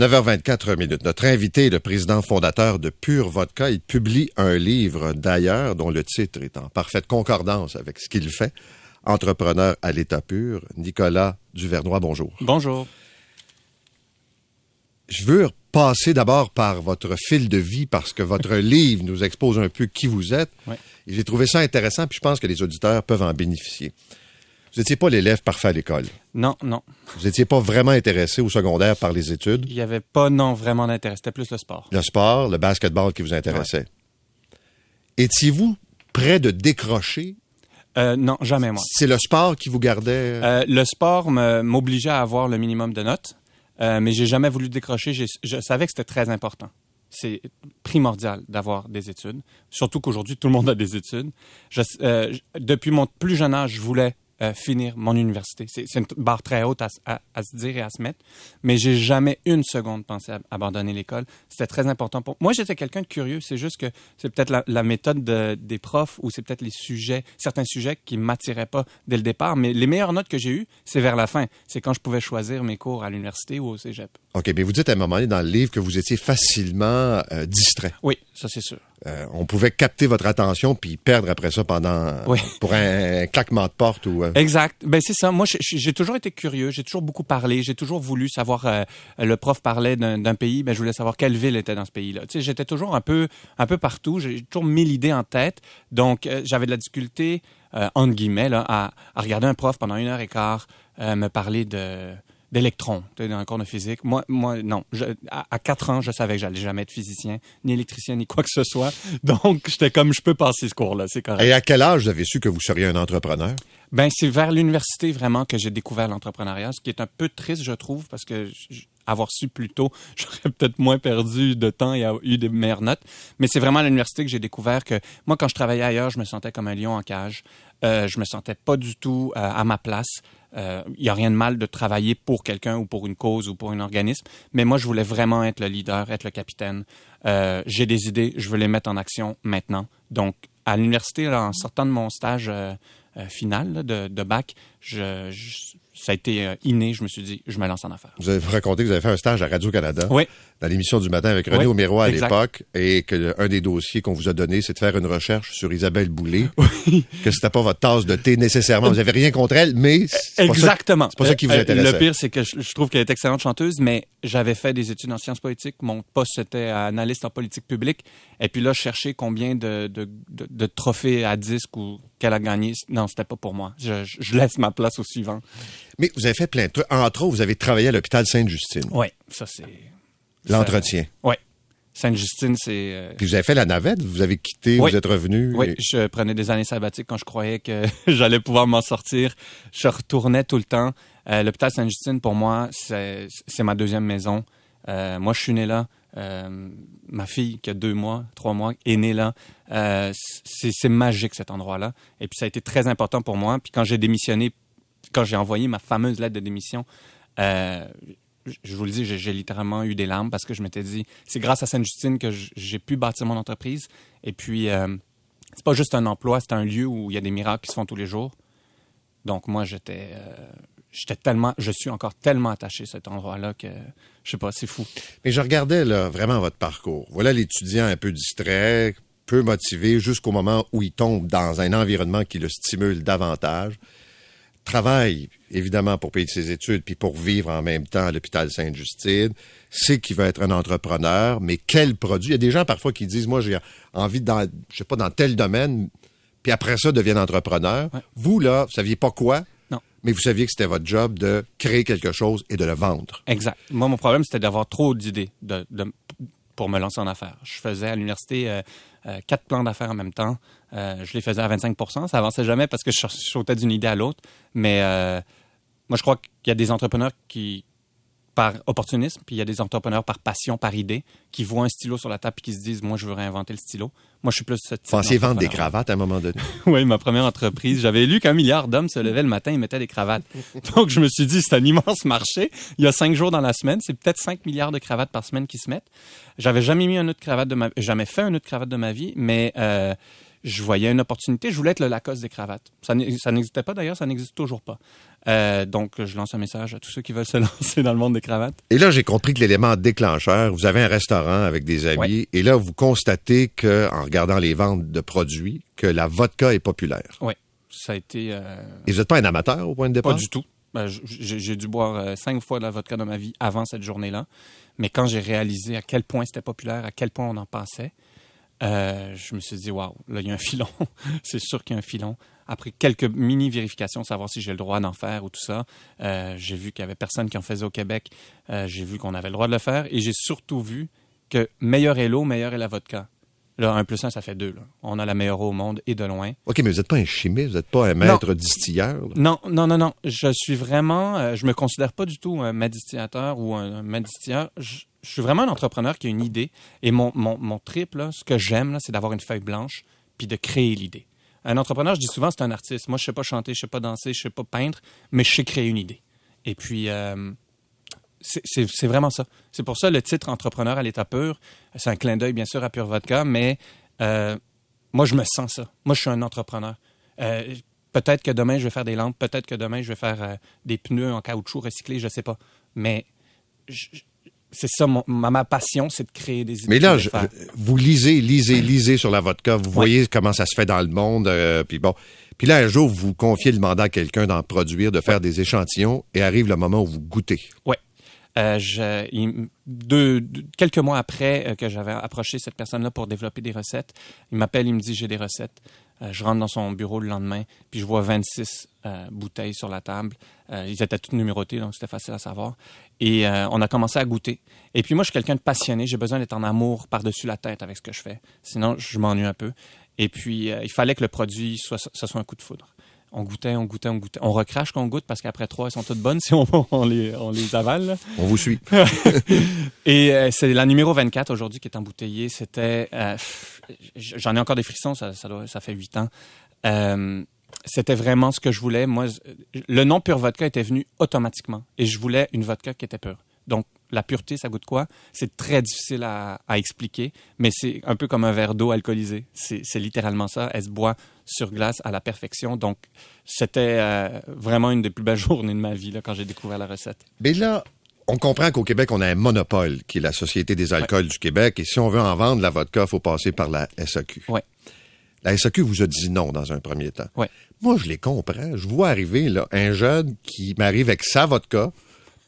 9h24 minutes. Notre invité est le président fondateur de Pure Vodka. Il publie un livre d'ailleurs dont le titre est en parfaite concordance avec ce qu'il fait. Entrepreneur à l'état pur. Nicolas Duvernois, bonjour. Bonjour. Je veux passer d'abord par votre fil de vie parce que votre livre nous expose un peu qui vous êtes. Ouais. Et j'ai trouvé ça intéressant puis je pense que les auditeurs peuvent en bénéficier. Vous n'étiez pas l'élève parfait à l'école. Non. Vous n'étiez pas vraiment intéressé au secondaire par les études. Il n'y avait pas, vraiment d'intérêt. C'était plus le sport. Le sport, le basketball qui vous intéressait. Ouais. Étiez-vous prêt de décrocher? Non, jamais moi. C'est le sport qui vous gardait? Le sport m'obligeait à avoir le minimum de notes, mais j'ai jamais voulu décrocher. Je savais que c'était très important. C'est primordial d'avoir des études, surtout qu'aujourd'hui, tout le monde a des études. Depuis mon plus jeune âge, je voulais finir mon université. C'est une barre très haute à se dire et à se mettre, mais j'ai jamais une seconde pensé à abandonner l'école. C'était très important pour moi. J'étais quelqu'un de curieux. C'est juste que c'est peut-être la méthode des profs ou c'est peut-être certains sujets qui m'attiraient pas dès le départ. Mais les meilleures notes que j'ai eues, c'est vers la fin. C'est quand je pouvais choisir mes cours à l'université ou au cégep. OK, mais vous dites à un moment donné dans le livre que vous étiez facilement distrait. Oui, ça c'est sûr. On pouvait capter votre attention puis perdre après ça pour un claquement de porte ou. Exact. Ben c'est ça. Moi, j'ai toujours été curieux. J'ai toujours beaucoup parlé. J'ai toujours voulu savoir. Le prof parlait d'un pays. Ben je voulais savoir quelle ville était dans ce pays-là. Tu sais, j'étais toujours un peu partout. J'ai toujours 1000 idées en tête. Donc, j'avais de la difficulté entre guillemets là à regarder un prof pendant 1h15 me parler d'électrons, dans un cours de physique. Moi, non. À 4 ans, je savais que j'allais jamais être physicien, ni électricien, ni quoi que ce soit. Donc, j'étais comme, je peux passer ce cours-là, c'est correct. Et à quel âge vous avez su que vous seriez un entrepreneur? Ben, c'est vers l'université, vraiment, que j'ai découvert l'entrepreneuriat, ce qui est un peu triste, je trouve, parce que avoir su plus tôt, j'aurais peut-être moins perdu de temps et eu des meilleures notes. Mais c'est vraiment à l'université que j'ai découvert que, moi, quand je travaillais ailleurs, je me sentais comme un lion en cage. Je me sentais pas du tout à ma place. Il y a rien de mal de travailler pour quelqu'un ou pour une cause ou pour un organisme, mais moi, je voulais vraiment être le leader, être le capitaine. J'ai des idées, je veux les mettre en action maintenant. Donc, à l'université, là, en sortant de mon stage final là, de bac, ça a été inné. Je me suis dit, je me lance en affaires. Vous avez raconté que vous avez fait un stage à Radio-Canada. Oui. Dans l'émission du matin avec René Aumérois à exact. l'époque, et que un des dossiers qu'on vous a donné, c'est de faire une recherche sur Isabelle Boulay. Que c'était pas votre tasse de thé nécessairement. Vous avez rien contre elle, mais c'est exactement. C'est pas ça qui vous intéressait. Le pire, c'est que je trouve qu'elle est excellente chanteuse, mais j'avais fait des études en sciences politiques. Mon poste, c'était analyste en politique publique. Et puis là, je cherchais combien de trophées à disque ou qu'elle a gagné. Non, c'était pas pour moi. Je laisse ma place au suivant. Mais vous avez fait plein de trucs. Entre autres, vous avez travaillé à l'hôpital Sainte-Justine. Oui, ça c'est... L'entretien. Oui. Sainte-Justine, c'est... Puis vous avez fait la navette, vous avez quitté, vous êtes revenu. Oui, je prenais des années sabbatiques quand je croyais que j'allais pouvoir m'en sortir. Je retournais tout le temps. L'hôpital Sainte-Justine, pour moi, c'est ma deuxième maison. Moi, je suis né là. Ma fille, qui a 3 mois, est née là. C'est magique, cet endroit-là. Et puis, ça a été très important pour moi. Puis quand j'ai démissionné, quand j'ai envoyé ma fameuse lettre de démission, je vous le dis, j'ai littéralement eu des larmes parce que je m'étais dit, c'est grâce à Sainte-Justine que j'ai pu bâtir mon entreprise. Et puis, c'est pas juste un emploi, c'est un lieu où il y a des miracles qui se font tous les jours. Donc, moi, je suis encore tellement attaché à cet endroit-là que, je sais pas, c'est fou. Mais je regardais là, vraiment votre parcours. Voilà l'étudiant un peu distrait, peu motivé, jusqu'au moment où il tombe dans un environnement qui le stimule davantage. Travaille, évidemment, pour payer ses études puis pour vivre en même temps à l'hôpital Sainte-Justine. C'est qu'il va être un entrepreneur, mais quel produit? Il y a des gens parfois qui disent, moi, j'ai envie dans tel domaine, puis après ça, deviennent entrepreneur. Ouais. Vous, là, vous saviez pas quoi? Non. Mais vous saviez que c'était votre job de créer quelque chose et de le vendre. Exact. Moi, mon problème, c'était d'avoir trop d'idées pour me lancer en affaires. Je faisais à l'université 4 plans d'affaires en même temps. Je les faisais à 25%. Ça avançait jamais parce que je sautais d'une idée à l'autre. Mais moi, je crois qu'il y a des entrepreneurs qui, par opportunisme, puis il y a des entrepreneurs par passion, par idée, qui voient un stylo sur la table et qui se disent, moi, je veux réinventer le stylo. Moi, je suis plus ce type d'entrepreneur. Pensiez vendre des cravates à un moment donné? Oui, ma première entreprise. J'avais lu qu'un milliard d'hommes se levaient le matin et mettaient des cravates. Donc, je me suis dit, c'est un immense marché. Il y a 5 jours dans la semaine. C'est peut-être 5 milliards de cravates par semaine qui se mettent. J'avais jamais mis un nœud de cravate jamais fait un nœud de cravate de ma vie, mais je voyais une opportunité. Je voulais être le Lacoste des cravates. Ça n'existait pas d'ailleurs, ça n'existe toujours pas. Donc, je lance un message à tous ceux qui veulent se lancer dans le monde des cravates. Et là, j'ai compris que l'élément déclencheur, vous avez un restaurant avec des amis, et là, vous constatez que, en regardant les ventes de produits, que la vodka est populaire. Oui, ça a été... Et vous n'êtes pas un amateur au point de départ? Pas du tout. J'ai dû boire 5 fois de la vodka dans ma vie avant cette journée-là. Mais quand j'ai réalisé à quel point c'était populaire, à quel point on en passait, je me suis dit, waouh, là, il y a un filon. C'est sûr qu'il y a un filon. Après quelques mini-vérifications, savoir si j'ai le droit d'en faire ou tout ça, j'ai vu qu'il y avait personne qui en faisait au Québec. J'ai vu qu'on avait le droit de le faire. Et j'ai surtout vu que meilleur est l'eau, meilleur est la vodka. Là, 1 + 1, ça fait 2. Là. On a la meilleure eau au monde et de loin. OK, mais vous n'êtes pas un chimiste, vous n'êtes pas un maître distilleur. Là. Non. Je suis vraiment... je me considère pas du tout un maître distillateur ou un maître distilleur. Je suis vraiment un entrepreneur qui a une idée. Et mon trip, là, ce que j'aime, là, c'est d'avoir une feuille blanche puis de créer l'idée. Un entrepreneur, je dis souvent, c'est un artiste. Moi, je sais pas chanter, je sais pas danser, je sais pas peindre, mais je sais créer une idée. Et puis... c'est vraiment ça. C'est pour ça le titre Entrepreneur à l'état pur. C'est un clin d'œil, bien sûr, à Pure Vodka, mais moi, je me sens ça. Moi, je suis un entrepreneur. Peut-être que demain, je vais faire des lampes. Peut-être que demain, je vais faire des pneus en caoutchouc recyclé, je ne sais pas. Mais c'est ça, ma passion, c'est de créer des idées. Mais là, vous lisez sur la vodka. Vous voyez comment ça se fait dans le monde. Puis bon. Puis là, un jour, vous confiez le mandat à quelqu'un d'en produire, de faire des échantillons, et arrive le moment où vous goûtez. Oui. Quelques mois après que j'avais approché cette personne-là pour développer des recettes, il m'appelle, il me dit « j'ai des recettes ». Je rentre dans son bureau le lendemain, puis je vois 26 bouteilles sur la table. Ils étaient toutes numérotées, donc c'était facile à savoir. Et on a commencé à goûter. Et puis moi, je suis quelqu'un de passionné. J'ai besoin d'être en amour par-dessus la tête avec ce que je fais. Sinon, je m'ennuie un peu. Et puis, il fallait que le produit ce soit un coup de foudre. On goûtait. On recrache quand on goûte parce qu'après 3, elles sont toutes bonnes si on les avale. Là. On vous suit. Et c'est la numéro 24 aujourd'hui qui est embouteillée. C'était... j'en ai encore des frissons, ça fait 8 ans. C'était vraiment ce que je voulais. Moi, le nom Pure Vodka était venu automatiquement. Et je voulais une vodka qui était pure. Donc, la pureté, ça goûte quoi? C'est très difficile à expliquer, mais c'est un peu comme un verre d'eau alcoolisé. C'est littéralement ça. Elle se boit sur glace à la perfection. Donc, c'était vraiment une des plus belles journées de ma vie là, quand j'ai découvert la recette. Mais là, on comprend qu'au Québec, on a un monopole qui est la Société des alcools du Québec. Et si on veut en vendre la vodka, il faut passer par la SAQ. Oui. La SAQ vous a dit non dans un premier temps. Oui. Moi, je les comprends. Je vois arriver là, un jeune qui m'arrive avec sa vodka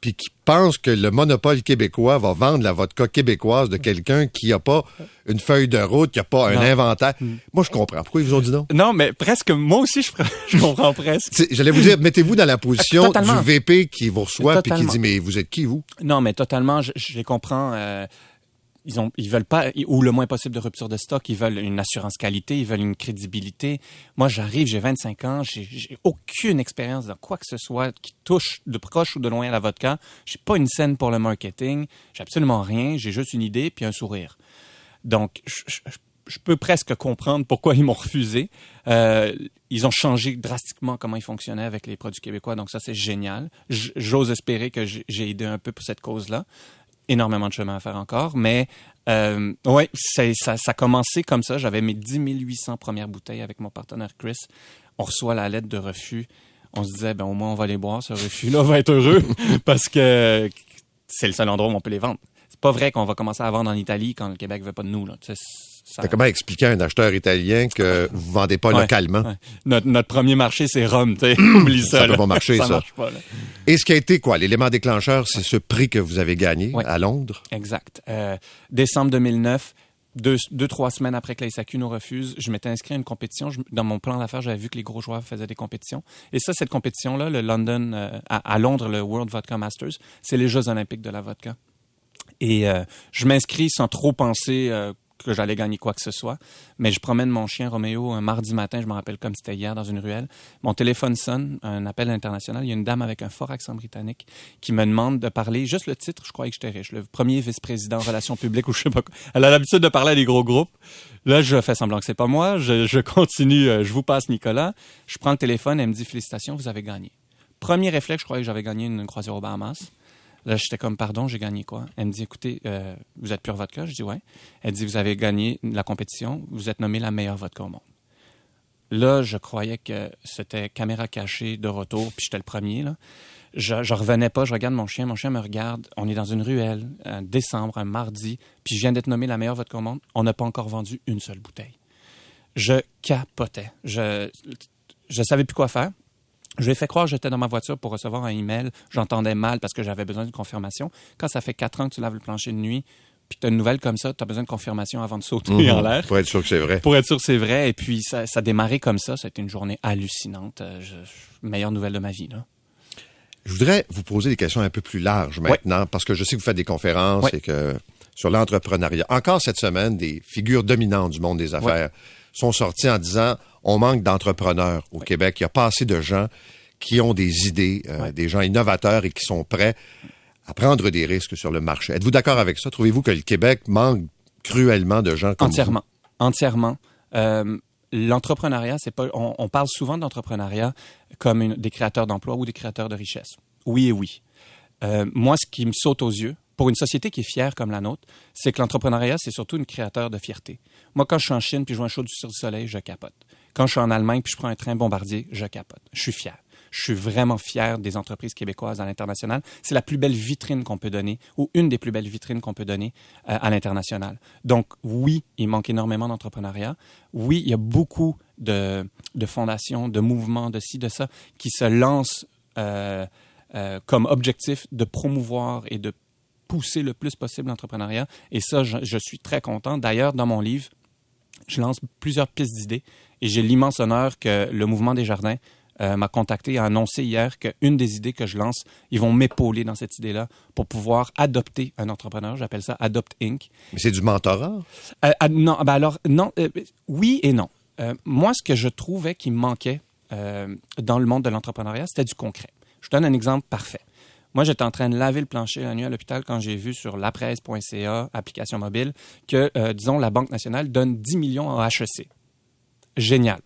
puis qui pense que le monopole québécois va vendre la vodka québécoise de quelqu'un qui n'a pas une feuille de route, qui n'a pas un inventaire. Moi, je comprends. Pourquoi ils vous ont dit non? Non, mais presque, moi aussi, je comprends presque. J'allais vous dire, mettez-vous dans la position Totalement. du VP qui vous reçoit puis qui Totalement. dit, mais vous êtes qui, vous? Non, mais totalement, je les comprends. Ils veulent pas, ou le moins possible de rupture de stock, ils veulent une assurance qualité, ils veulent une crédibilité. Moi, j'arrive, j'ai 25 ans, j'ai aucune expérience dans quoi que ce soit qui touche de proche ou de loin à la vodka. J'ai pas une scène pour le marketing, j'ai absolument rien, j'ai juste une idée puis un sourire. Donc, je peux presque comprendre pourquoi ils m'ont refusé. Ils ont changé drastiquement comment ils fonctionnaient avec les produits québécois, donc ça, c'est génial. J'ose espérer que j'ai aidé un peu pour cette cause-là. Énormément de chemin à faire encore, mais oui, ça a commencé comme ça. J'avais mes 10 800 premières bouteilles avec mon partenaire Chris. On reçoit la lettre de refus. On se disait, au moins, on va les boire. Ce refus-là va être heureux parce que c'est le seul endroit où on peut les vendre. C'est pas vrai qu'on va commencer à vendre en Italie quand le Québec veut pas de nous. Là. T'as comment expliquer à un acheteur italien que vous ne vendez pas localement? Ouais. Notre premier marché, c'est Rome. Oublie ça. Ça peut pas marcher, ça. Marche pas, là. Et ce qui a été quoi? L'élément déclencheur, c'est ce prix que vous avez gagné à Londres? Exact. Décembre 2009, 2-3 semaines après que la SAQ nous refuse, je m'étais inscrit à une compétition. Dans mon plan d'affaires, j'avais vu que les gros joueurs faisaient des compétitions. Et ça, cette compétition-là, le London, à Londres, le World Vodka Masters, c'est les Jeux olympiques de la vodka. Et je m'inscris sans trop penser que j'allais gagner quoi que ce soit. Mais je promène mon chien Roméo un mardi matin, je me rappelle comme c'était hier, dans une ruelle. Mon téléphone sonne, un appel international. Il y a une dame avec un fort accent britannique qui me demande de parler, juste le titre, je croyais que j'étais riche, le premier vice-président en relations publiques ou je sais pas quoi. Elle a l'habitude de parler à des gros groupes. Là, je fais semblant que c'est pas moi. Je continue, je vous passe Nicolas. Je prends le téléphone, elle me dit « Félicitations, vous avez gagné ». Premier réflexe, je croyais que j'avais gagné une croisière aux Bahamas. Là, j'étais comme, pardon, j'ai gagné quoi? Elle me dit, écoutez, vous êtes Pure Vodka? Je dis, ouais. Elle dit, vous avez gagné la compétition, vous êtes nommé la meilleure vodka au monde. Là, je croyais que c'était caméra cachée de retour, puis j'étais le premier, là. Je revenais pas, je regarde mon chien me regarde. On est dans une ruelle, un décembre, un mardi, puis je viens d'être nommé la meilleure vodka au monde. On n'a pas encore vendu une seule bouteille. Je capotais. Je savais plus quoi faire. Je lui ai fait croire que j'étais dans ma voiture pour recevoir un email. J'entendais mal parce que j'avais besoin d'une confirmation. Quand ça fait 4 ans que tu laves le plancher de nuit, puis tu as une nouvelle comme ça, tu as besoin de confirmation avant de sauter en l'air. Pour être sûr que c'est vrai. Pour être sûr que c'est vrai. Et puis, ça a démarré comme ça. Ça a été une journée hallucinante. Meilleure nouvelle de ma vie, là. Je voudrais vous poser des questions un peu plus larges maintenant, parce que je sais que vous faites des conférences et que sur l'entrepreneuriat. Encore cette semaine, des figures dominantes du monde des affaires sont sorties en disant on manque d'entrepreneurs au Québec. Il n'y a pas assez de gens qui ont des idées, des gens innovateurs et qui sont prêts à prendre des risques sur le marché. Êtes-vous d'accord avec ça? Trouvez-vous que le Québec manque cruellement de gens comme vous? Entièrement. L'entrepreneuriat, c'est pas. On parle souvent d'entrepreneuriat comme des créateurs d'emplois ou des créateurs de richesses. Oui et oui. Moi, ce qui me saute aux yeux, pour une société qui est fière comme la nôtre, c'est que l'entrepreneuriat, c'est surtout une créateur de fierté. Moi, quand je suis en Chine puis je vois un show du Cirque du Soleil, je capote. Quand je suis en Allemagne puis je prends un train bombardier, je capote. Je suis fier. Je suis vraiment fier des entreprises québécoises à l'international. C'est la plus belle vitrine qu'on peut donner, ou une des plus belles vitrines qu'on peut donner à l'international. Donc, oui, il manque énormément d'entrepreneuriat. Oui, il y a beaucoup de fondations, de mouvements, de ci, de ça, qui se lancent comme objectif de promouvoir et de pousser le plus possible l'entrepreneuriat. Et ça, je suis très content. D'ailleurs, dans mon livre, je lance plusieurs pistes d'idées et j'ai l'immense honneur que le Mouvement des Jardins m'a contacté et a annoncé hier qu'une des idées que je lance, ils vont m'épauler dans cette idée-là pour pouvoir adopter un entrepreneur. J'appelle ça Adopt Inc. Mais c'est du mentorat? Non, oui et non. Moi, ce que je trouvais qui me manquait dans le monde de l'entrepreneuriat, c'était du concret. Je vous donne un exemple parfait. Moi, j'étais en train de laver le plancher la nuit à l'hôpital quand j'ai vu sur lapresse.ca, application mobile, que, disons, la Banque nationale donne 10 millions à HEC. Génial.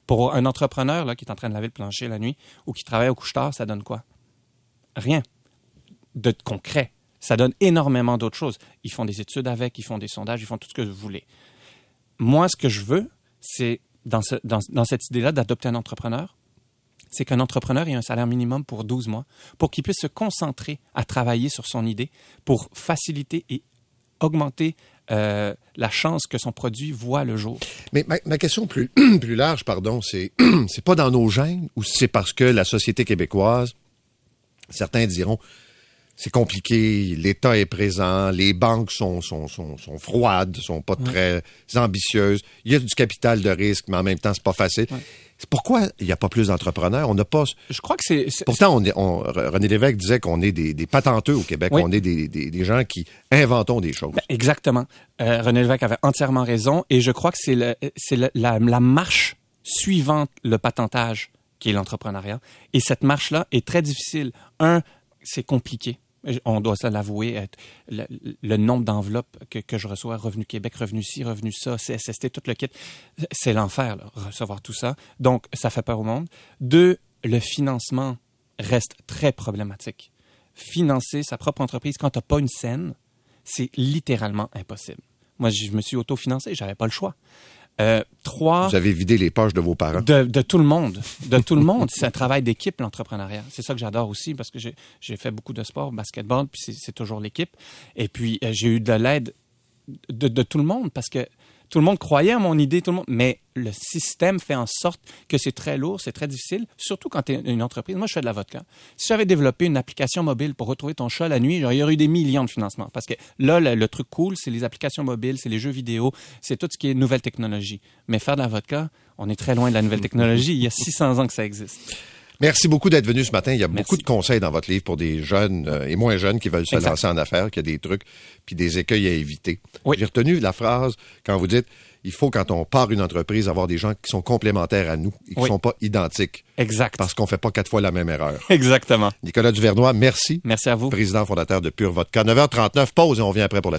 Pour un entrepreneur là, qui est en train de laver le plancher la nuit ou qui travaille au couche-tard, ça donne quoi? Rien de concret. Ça donne énormément d'autres choses. Ils font des études avec, ils font des sondages, ils font tout ce que vous voulez. Moi, ce que je veux, c'est, dans cette idée-là d'adopter un entrepreneur, c'est qu'un entrepreneur ait un salaire minimum pour 12 mois pour qu'il puisse se concentrer à travailler sur son idée pour faciliter et augmenter la chance que son produit voit le jour. Mais ma question plus large, c'est pas dans nos gènes ou c'est parce que la société québécoise, certains diront, c'est compliqué, l'État est présent, les banques sont froides, sont pas très ambitieuses, il y a du capital de risque, mais en même temps, c'est pas facile. Ouais. Pourquoi il n'y a pas plus d'entrepreneurs? On n'a pas. Je crois que c'est. Pourtant, René Lévesque disait qu'on est des patenteux au Québec. Oui. On est des gens qui inventons des choses. Exactement. René Lévesque avait entièrement raison. Et je crois que c'est la marche suivante le patentage qui est l'entrepreneuriat. Et cette marche-là est très difficile. C'est compliqué. On doit ça l'avouer, le nombre d'enveloppes que je reçois, Revenu Québec, Revenu ci, Revenu ça, CSST, tout le kit, c'est l'enfer, là, recevoir tout ça. Donc, ça fait peur au monde. 2, le financement reste très problématique. Financer sa propre entreprise quand tu n'as pas une scène, c'est littéralement impossible. Moi, je me suis autofinancé, j'avais pas le choix. 3. Vous avez vidé les poches de vos parents. De tout le monde. De tout le monde. C'est un travail d'équipe, l'entrepreneuriat. C'est ça que j'adore aussi parce que j'ai fait beaucoup de sport, basketball, puis c'est toujours l'équipe. Et puis, j'ai eu de l'aide de tout le monde parce que tout le monde croyait à mon idée, mais le système fait en sorte que c'est très lourd, c'est très difficile, surtout quand tu es une entreprise. Moi, je fais de la vodka. Si j'avais développé une application mobile pour retrouver ton chat la nuit, il y aurait eu des millions de financements. Parce que là, le truc cool, c'est les applications mobiles, c'est les jeux vidéo, c'est tout ce qui est nouvelle technologie. Mais faire de la vodka, on est très loin de la nouvelle technologie. Il y a 600 ans que ça existe. Merci beaucoup d'être venu ce matin. Il y a beaucoup de conseils dans votre livre pour des jeunes et moins jeunes qui veulent se lancer en affaires, qu'il y a des trucs puis des écueils à éviter. Oui. J'ai retenu la phrase quand vous dites il faut, quand on part une entreprise, avoir des gens qui sont complémentaires à nous et qui ne sont pas identiques. Exact. Parce qu'on ne fait pas 4 fois la même erreur. Exactement. Nicolas Duvernois, merci. Merci à vous. Président fondateur de Pure Vodka. 9h39, pause et on vient après pour la suite.